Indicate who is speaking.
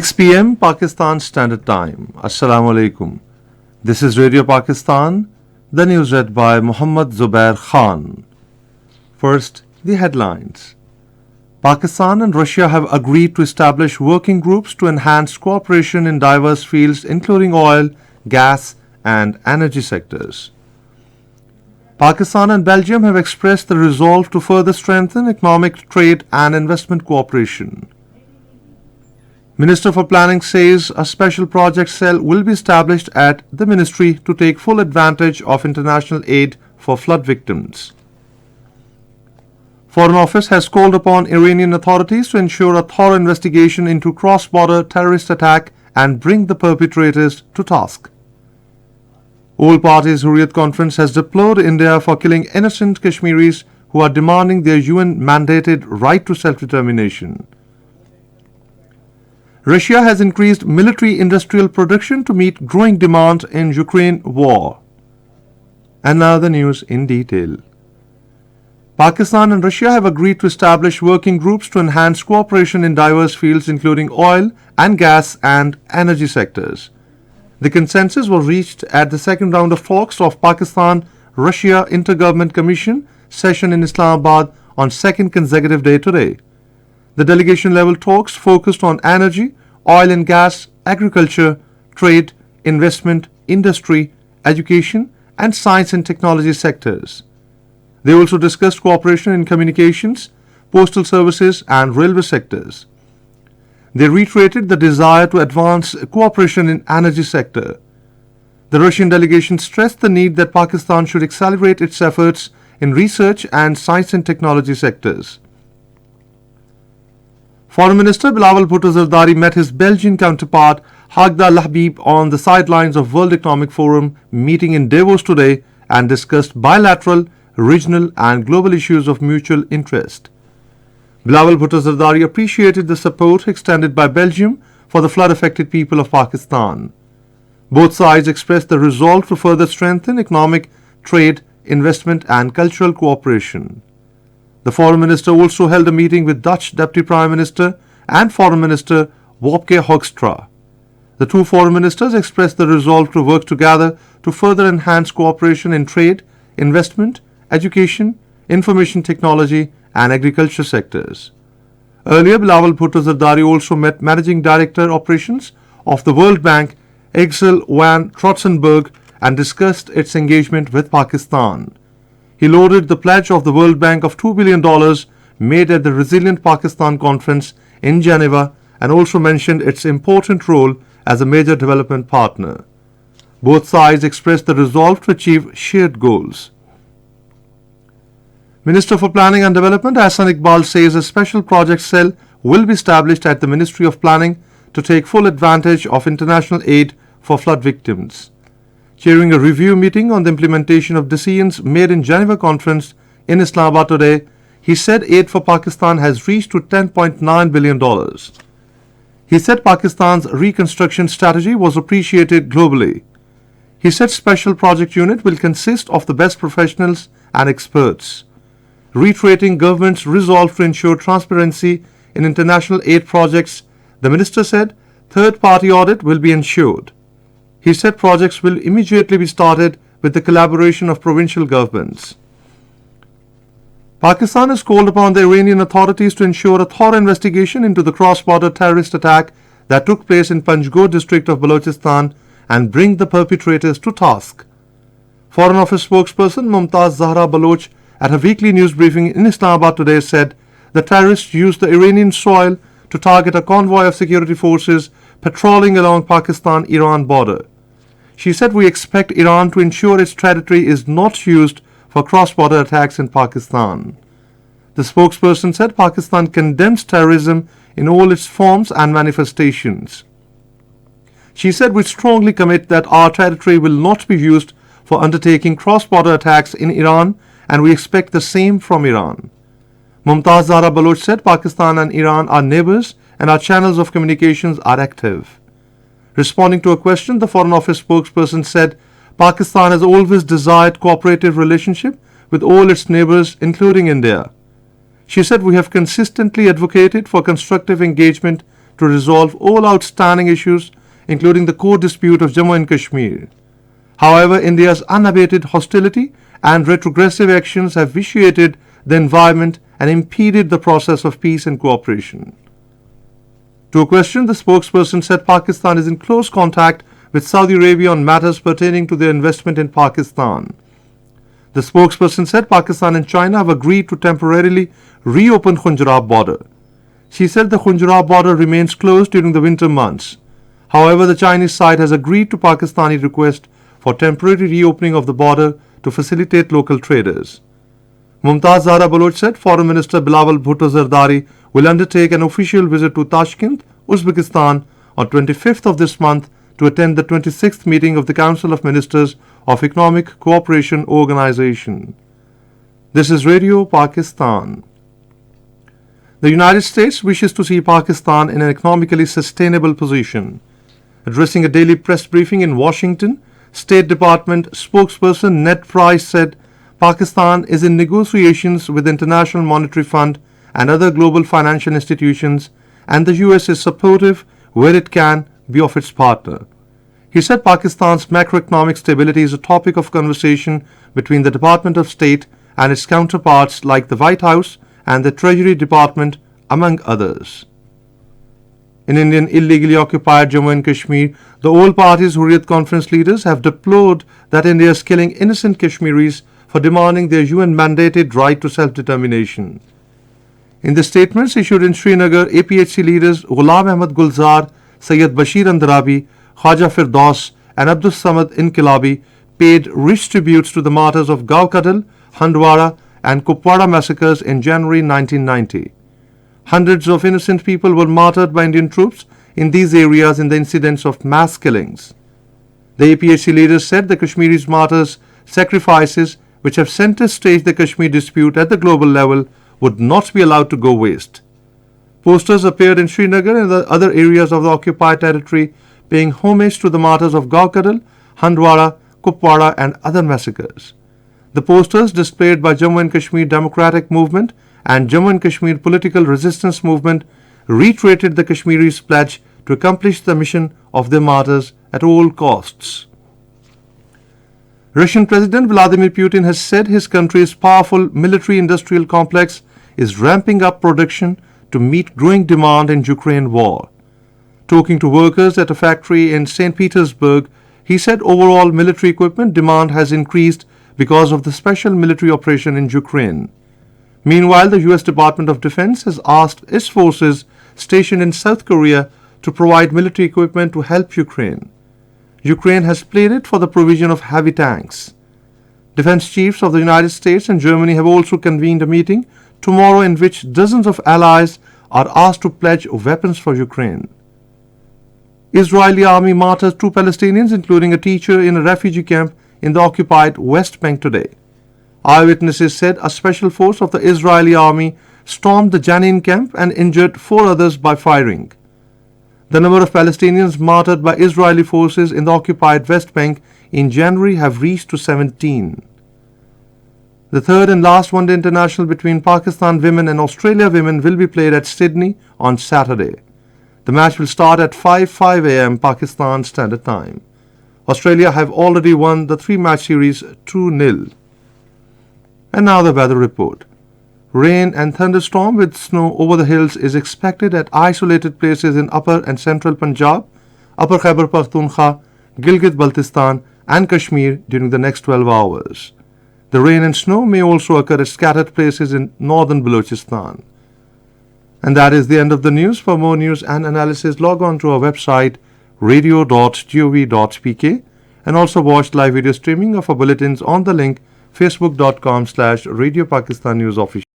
Speaker 1: 6 p.m. Pakistan Standard Time. Assalamu alaikum. This is Radio Pakistan. The news read by Muhammad Zubair Khan. First, the headlines. Pakistan and Russia have agreed to establish working groups to enhance cooperation in diverse fields including oil, gas, and energy sectors. Pakistan and Belgium have expressed the resolve to further strengthen economic, trade, and investment cooperation. Minister for Planning says a special project cell will be established at the ministry to take full advantage of international aid for flood victims. Foreign Office has called upon Iranian authorities to ensure a thorough investigation into cross-border terrorist attack and bring the perpetrators to task. All parties Hurriyat Conference has deplored India for killing innocent Kashmiris who are demanding their UN-mandated right to self-determination. Russia has increased military-industrial production to meet growing demand in Ukraine war. And now the news in detail. Pakistan and Russia have agreed to establish working groups to enhance cooperation in diverse fields including oil and gas and energy sectors. The consensus was reached at the second round of talks of Pakistan-Russia Intergovernment Commission session in Islamabad on second consecutive day today. The delegation-level talks focused on energy, oil and gas, agriculture, trade, investment, industry, education, and science and technology sectors. They also discussed cooperation in communications, postal services, and railway sectors. They reiterated the desire to advance cooperation in energy sector. The Russian delegation stressed the need that Pakistan should accelerate its efforts in research and science and technology sectors. Foreign Minister Bilawal Bhutto Zardari met his Belgian counterpart Hagda Lahbib on the sidelines of World Economic Forum meeting in Davos today and discussed bilateral, regional and global issues of mutual interest. Bilawal Bhutto Zardari appreciated the support extended by Belgium for the flood-affected people of Pakistan. Both sides expressed the resolve to further strengthen economic, trade, investment and cultural cooperation. The Foreign Minister also held a meeting with Dutch Deputy Prime Minister and Foreign Minister Wopke Hoekstra. The two foreign ministers expressed the resolve to work together to further enhance cooperation in trade, investment, education, information technology and agriculture sectors. Earlier, Bilawal Bhutto Zardari also met Managing Director Operations of the World Bank, Axel van Trotsenberg, and discussed its engagement with Pakistan. He lauded the pledge of the World Bank of $2 billion made at the Resilient Pakistan Conference in Geneva and also mentioned its important role as a major development partner. Both sides expressed the resolve to achieve shared goals. Minister for Planning and Development Ahsan Iqbal says a special project cell will be established at the Ministry of Planning to take full advantage of international aid for flood victims. Chairing a review meeting on the implementation of decisions made in Geneva Conference in Islamabad today, he said aid for Pakistan has reached to $10.9 billion. He said Pakistan's reconstruction strategy was appreciated globally. He said special project unit will consist of the best professionals and experts. Reiterating government's resolve to ensure transparency in international aid projects, the minister said third-party audit will be ensured. He said projects will immediately be started with the collaboration of provincial governments. Pakistan has called upon the Iranian authorities to ensure a thorough investigation into the cross-border terrorist attack that took place in Panjgor district of Balochistan and bring the perpetrators to task. Foreign Office spokesperson Mumtaz Zahra Baloch at a weekly news briefing in Islamabad today said the terrorists used the Iranian soil to target a convoy of security forces patrolling along Pakistan-Iran border. She said we expect Iran to ensure its territory is not used for cross-border attacks in Pakistan. The spokesperson said Pakistan condemns terrorism in all its forms and manifestations. She said we strongly commit that our territory will not be used for undertaking cross-border attacks in Iran and we expect the same from Iran. Mumtaz Zahra Baloch said Pakistan and Iran are neighbors and our channels of communications are active. Responding to a question, the Foreign Office spokesperson said Pakistan has always desired cooperative relationship with all its neighbors, including India. She said we have consistently advocated for constructive engagement to resolve all outstanding issues, including the core dispute of Jammu and Kashmir. However, India's unabated hostility and retrogressive actions have vitiated the environment and impeded the process of peace and cooperation. To a question, the spokesperson said Pakistan is in close contact with Saudi Arabia on matters pertaining to their investment in Pakistan. The spokesperson said Pakistan and China have agreed to temporarily reopen Khunjerab border. She said the Khunjerab border remains closed during the winter months. However, the Chinese side has agreed to Pakistani request for temporary reopening of the border to facilitate local traders. Mumtaz Zahra Baloch said Foreign Minister Bilawal Bhutto Zardari will undertake an official visit to Tashkent, Uzbekistan on 25th of this month to attend the 26th meeting of the Council of Ministers of Economic Cooperation Organization. This is Radio Pakistan. The United States wishes to see Pakistan in an economically sustainable position. Addressing a daily press briefing in Washington, State Department spokesperson Ned Price said Pakistan is in negotiations with the International Monetary Fund and other global financial institutions, and the US is supportive where it can be of its partner. He said Pakistan's macroeconomic stability is a topic of conversation between the Department of State and its counterparts like the White House and the Treasury Department, among others. In Indian illegally occupied Jammu and Kashmir, the all parties Hurriyat Conference leaders have deplored that India is killing innocent Kashmiris for demanding their UN-mandated right to self-determination. In the statements issued in Srinagar, APHC leaders Ghulam Ahmad Gulzar, Sayyid Bashir Andarabi, Khaja Firdaus and Abdus Samad Inqilabi paid rich tributes to the martyrs of Gaukadal, Handwara and Kupwara massacres in January 1990. Hundreds of innocent people were martyred by Indian troops in these areas in the incidents of mass killings. The APHC leaders said the Kashmiris' martyrs' sacrifices, which have center staged the Kashmir dispute at the global level, would not be allowed to go waste. Posters appeared in Srinagar and the other areas of the occupied territory paying homage to the martyrs of Gaukadal, Handwara, Kupwara and other massacres. The posters displayed by Jammu and Kashmir Democratic Movement and Jammu and Kashmir Political Resistance Movement reiterated the Kashmiris' pledge to accomplish the mission of their martyrs at all costs. Russian President Vladimir Putin has said his country's powerful military-industrial complex is ramping up production to meet growing demand in Ukraine war. Talking to workers at a factory in St. Petersburg, he said overall military equipment demand has increased because of the special military operation in Ukraine. Meanwhile, the US Department of Defense has asked its forces stationed in South Korea to provide military equipment to help Ukraine. Ukraine has pleaded for the provision of heavy tanks. Defense chiefs of the United States and Germany have also convened a meeting tomorrow in which dozens of allies are asked to pledge weapons for Ukraine. Israeli army martyred 2 Palestinians, including a teacher in a refugee camp in the occupied West Bank today. Eyewitnesses said a special force of the Israeli army stormed the Janin camp and injured 4 others by firing. The number of Palestinians martyred by Israeli forces in the occupied West Bank in January have reached to 17. The third and last one-day international between Pakistan women and Australia women will be played at Sydney on Saturday. The match will start at 5 a.m. Pakistan Standard Time. Australia have already won the 3-match series 2-0. And now the weather report. Rain and thunderstorm with snow over the hills is expected at isolated places in Upper and Central Punjab, Upper Khyber Pakhtunkhwa, Gilgit-Baltistan and Kashmir during the next 12 hours. The rain and snow may also occur at scattered places in northern Balochistan. And that is the end of the news. For more news and analysis, log on to our website radio.gov.pk and also watch live video streaming of our bulletins on the link facebook.com/Radio Pakistan News Official.